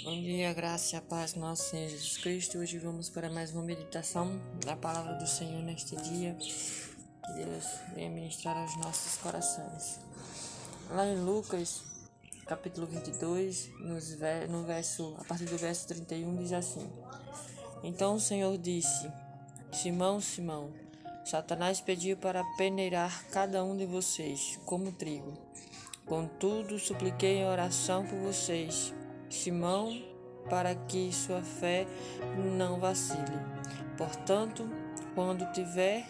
Bom dia, graça e a paz do nosso Senhor Jesus Cristo. Hoje vamos para mais uma meditação da palavra do Senhor neste dia. Que Deus venha ministrar aos nossos corações. Lá em Lucas, capítulo 22, a partir do verso 31, diz assim: Então o Senhor disse: Simão, Simão, Satanás pediu para peneirar cada um de vocês, como trigo. Contudo, supliquei em oração por vocês, Simão, para que sua fé não vacile. Portanto, quando tiver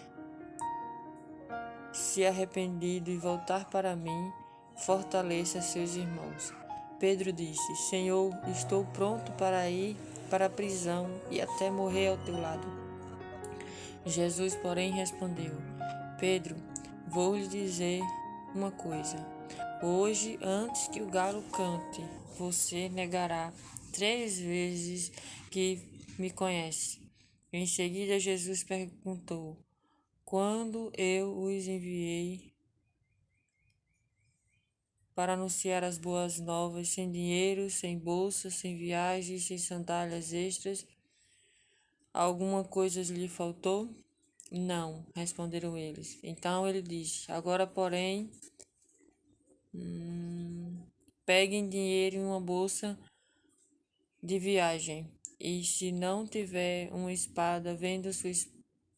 se arrependido e voltar para mim, fortaleça seus irmãos. Pedro disse: Senhor, estou pronto para ir para a prisão e até morrer ao teu lado. Jesus, porém, respondeu: Pedro, vou lhe dizer uma coisa. Hoje, antes que o galo cante, você negará 3 vezes que me conhece. Em seguida, Jesus perguntou: Quando eu os enviei para anunciar as boas novas, sem dinheiro, sem bolsa, sem viagem, sem sandálias extras, alguma coisa lhe faltou? Não, responderam eles. Então ele disse: Agora, porém, peguem dinheiro em uma bolsa de viagem, e se não tiver uma espada, venda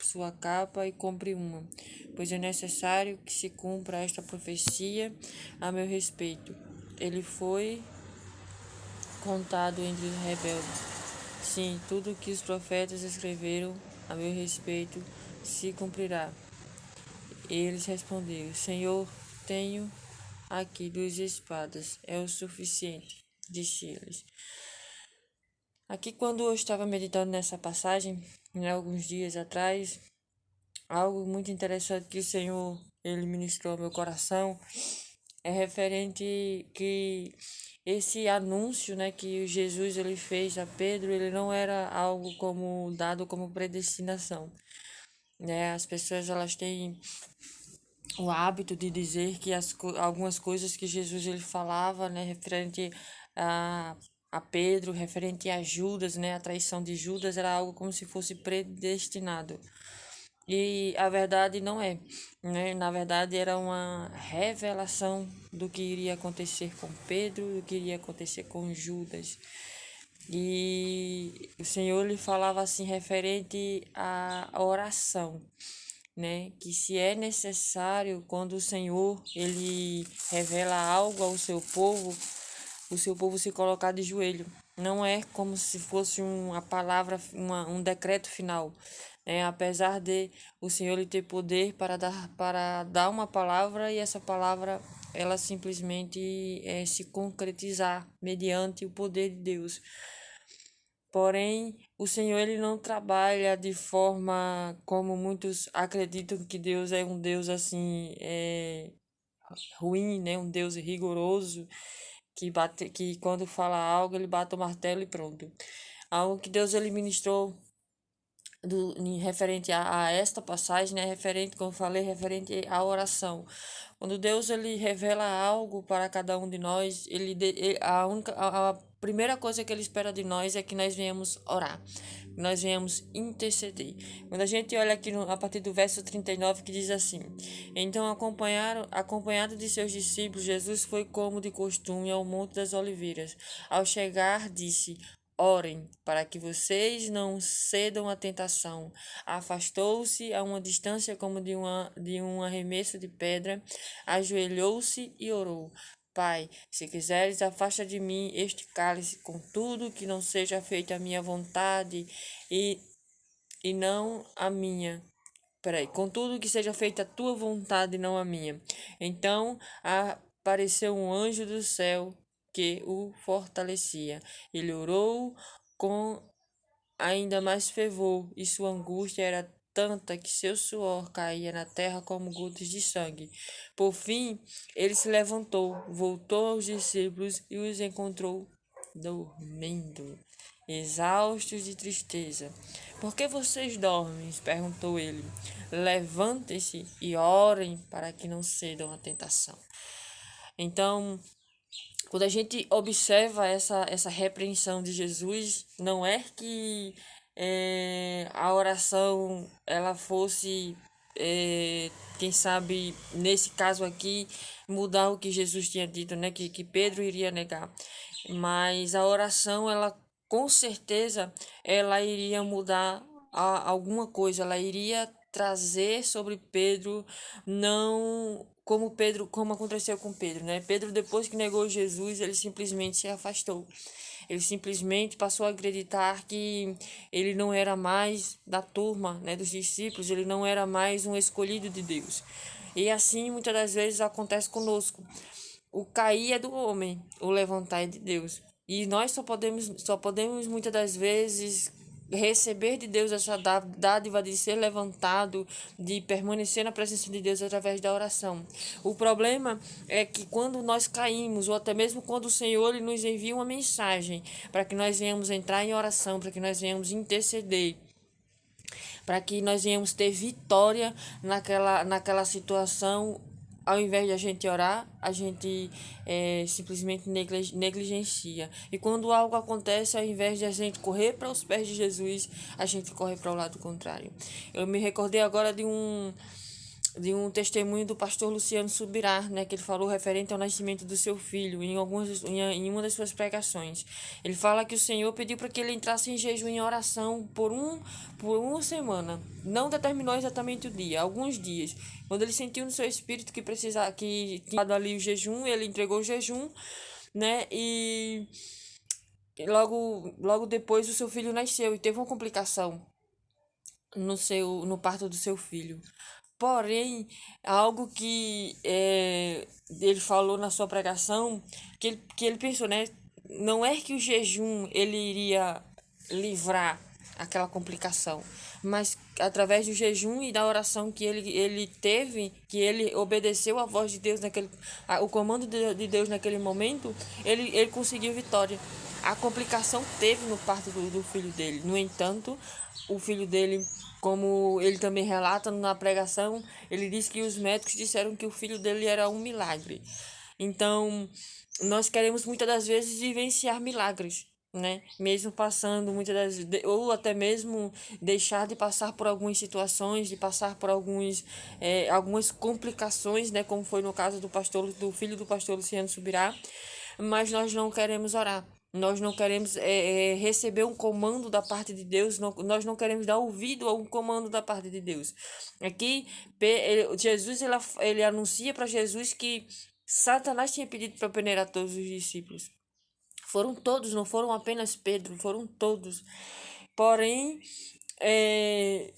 sua capa e compre uma, pois é necessário que se cumpra esta profecia a meu respeito. Ele foi contado entre os rebeldes. Sim, tudo o que os profetas escreveram a meu respeito se cumprirá. Eles responderam: Senhor, tenho aqui 2 espadas, é o suficiente, disse eles. Aqui, quando eu estava meditando nessa passagem, alguns dias atrás, algo muito interessante que o Senhor ele ministrou ao meu coração é referente que esse anúncio, que Jesus ele fez a Pedro, ele não era algo como dado como predestinação, As pessoas elas têm o hábito de dizer que algumas coisas que Jesus ele falava, referente a Pedro, referente a Judas, a traição de Judas, era algo como se fosse predestinado. E a verdade não é, Na verdade era uma revelação do que iria acontecer com Pedro, do que iria acontecer com Judas. E o Senhor lhe falava assim referente à oração, que se é necessário, quando o Senhor ele revela algo ao seu povo, o seu povo se colocar de joelho. Não é como se fosse uma palavra, um decreto final. Apesar de o Senhor lhe ter poder para dar uma palavra, e essa palavra ela simplesmente se concretizar mediante o poder de Deus. Porém, o Senhor ele não trabalha de forma como muitos acreditam que Deus é um Deus assim ruim, um Deus rigoroso que quando fala algo ele bate o martelo e pronto. Algo que Deus ele ministrou referente a esta passagem, referente, como eu falei, referente à oração. Quando Deus ele revela algo para cada um de nós, a primeira coisa que ele espera de nós é que nós venhamos orar, que nós venhamos interceder. Quando a gente olha aqui a partir do verso 39, que diz assim: Então acompanhado de seus discípulos, Jesus foi como de costume ao Monte das Oliveiras. Ao chegar, disse: Orem, para que vocês não cedam à tentação. Afastou-se a uma distância como de um arremesso de pedra, ajoelhou-se e orou. Pai, se quiseres, afasta de mim este cálice, contudo que não seja feita a minha vontade e não a minha. Contudo que seja feita a tua vontade e não a minha. Então apareceu um anjo do céu que o fortalecia. Ele orou com ainda mais fervor, e sua angústia era tanta que seu suor caía na terra como gotas de sangue. Por fim, ele se levantou, voltou aos discípulos e os encontrou dormindo, exaustos de tristeza. Por que vocês dormem? Perguntou ele. Levantem-se e orem para que não cedam à tentação. Então, Quando a gente observa essa repreensão de Jesus, não é que a oração ela fosse, quem sabe, nesse caso aqui, mudar o que Jesus tinha dito, né? Que Pedro iria negar. Mas a oração, ela com certeza, ela iria mudar alguma coisa, ela iria trazer sobre Pedro, não como Pedro, como aconteceu com Pedro, né? Pedro, depois que negou Jesus, ele simplesmente se afastou. Ele simplesmente passou a acreditar que ele não era mais da turma, né, dos discípulos, ele não era mais um escolhido de Deus. E assim muitas das vezes acontece conosco. O cair é do homem, o levantar é de Deus. E nós só podemos muitas das vezes receber de Deus essa dádiva de ser levantado, de permanecer na presença de Deus através da oração. O problema é que quando nós caímos, ou até mesmo quando o Senhor ele nos envia uma mensagem para que nós venhamos entrar em oração, para que nós venhamos interceder, para que nós venhamos ter vitória naquela situação. Ao invés de a gente orar, a gente simplesmente negligencia. E quando algo acontece, ao invés de a gente correr para os pés de Jesus, a gente corre para o lado contrário. Eu me recordei agora de um testemunho do pastor Luciano Subirá, né, que ele falou referente ao nascimento do seu filho em uma das suas pregações. Ele fala que o Senhor pediu para que ele entrasse em jejum e em oração por uma semana. Não determinou exatamente o dia, alguns dias. Quando ele sentiu no seu espírito que tinha dado ali o jejum, ele entregou o jejum, né, e logo depois o seu filho nasceu e teve uma complicação no parto do seu filho. Porém, algo que ele falou na sua pregação, que ele pensou, né? Não é que o jejum ele iria livrar aquela complicação, mas através do jejum e da oração que ele teve, que ele obedeceu à voz de Deus o comando de Deus naquele momento, ele conseguiu vitória. A complicação teve no parto do filho dele. No entanto, o filho dele, como ele também relata na pregação, ele diz que os médicos disseram que o filho dele era um milagre. Então, nós queremos muitas das vezes vivenciar milagres, né? Mesmo passando ou até mesmo deixar de passar por algumas situações, de passar por algumas complicações, né? Como foi no caso do filho do pastor Luciano Subirá, mas nós não queremos orar. Nós não queremos receber um comando da parte de Deus, nós não queremos dar ouvido a um comando da parte de Deus. Aqui, Jesus ele anuncia para Jesus que Satanás tinha pedido para peneirar todos os discípulos. Foram todos, não foram apenas Pedro, foram todos. Porém, é,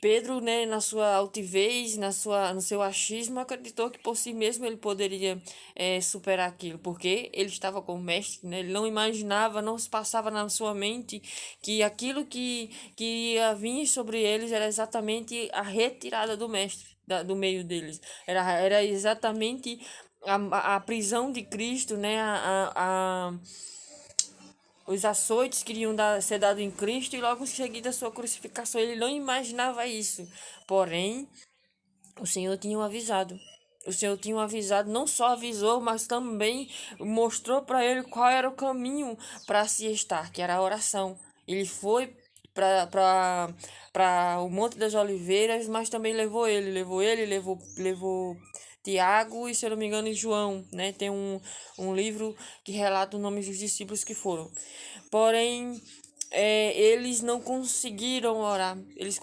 Pedro, né, na sua altivez, no seu achismo, acreditou que por si mesmo ele poderia superar aquilo, porque ele estava com o mestre, né? Ele não imaginava, não se passava na sua mente que aquilo que ia vir sobre eles era exatamente a retirada do mestre, do meio deles. Era exatamente a prisão de Cristo, né? Os açoites que iriam ser dados em Cristo e logo em seguida a sua crucificação. Ele não imaginava isso. Porém, o Senhor tinha o avisado. O Senhor tinha o avisado, não só avisou, mas também mostrou para ele qual era o caminho para se estar, que era a oração. Ele foi para o Monte das Oliveiras, mas também levou Tiago e, se eu não me engano, João, né? Tem um livro que relata os nomes dos discípulos que foram. Porém, eles não conseguiram orar. Eles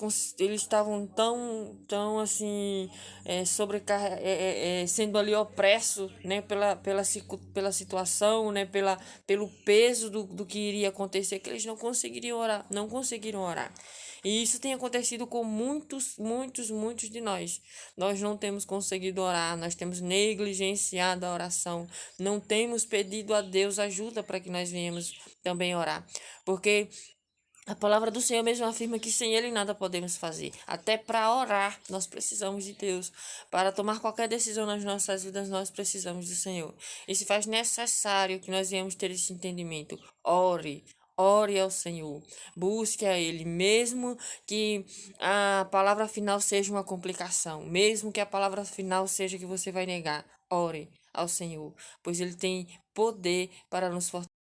estavam tão assim, sendo ali opressos, né? Pela situação, né? Pelo peso do que iria acontecer, que eles não conseguiriam orar, não conseguiram orar. E isso tem acontecido com muitos, muitos, muitos de nós. Nós não temos conseguido orar, nós temos negligenciado a oração, não temos pedido a Deus ajuda para que nós venhamos também orar. Porque a palavra do Senhor mesmo afirma que sem Ele nada podemos fazer. Até para orar, nós precisamos de Deus. Para tomar qualquer decisão nas nossas vidas, nós precisamos do Senhor. E se faz necessário que nós venhamos ter esse entendimento. Ore. Ore ao Senhor, busque a Ele, mesmo que a palavra final seja uma complicação, mesmo que a palavra final seja que você vai negar, ore ao Senhor, pois Ele tem poder para nos fortalecer.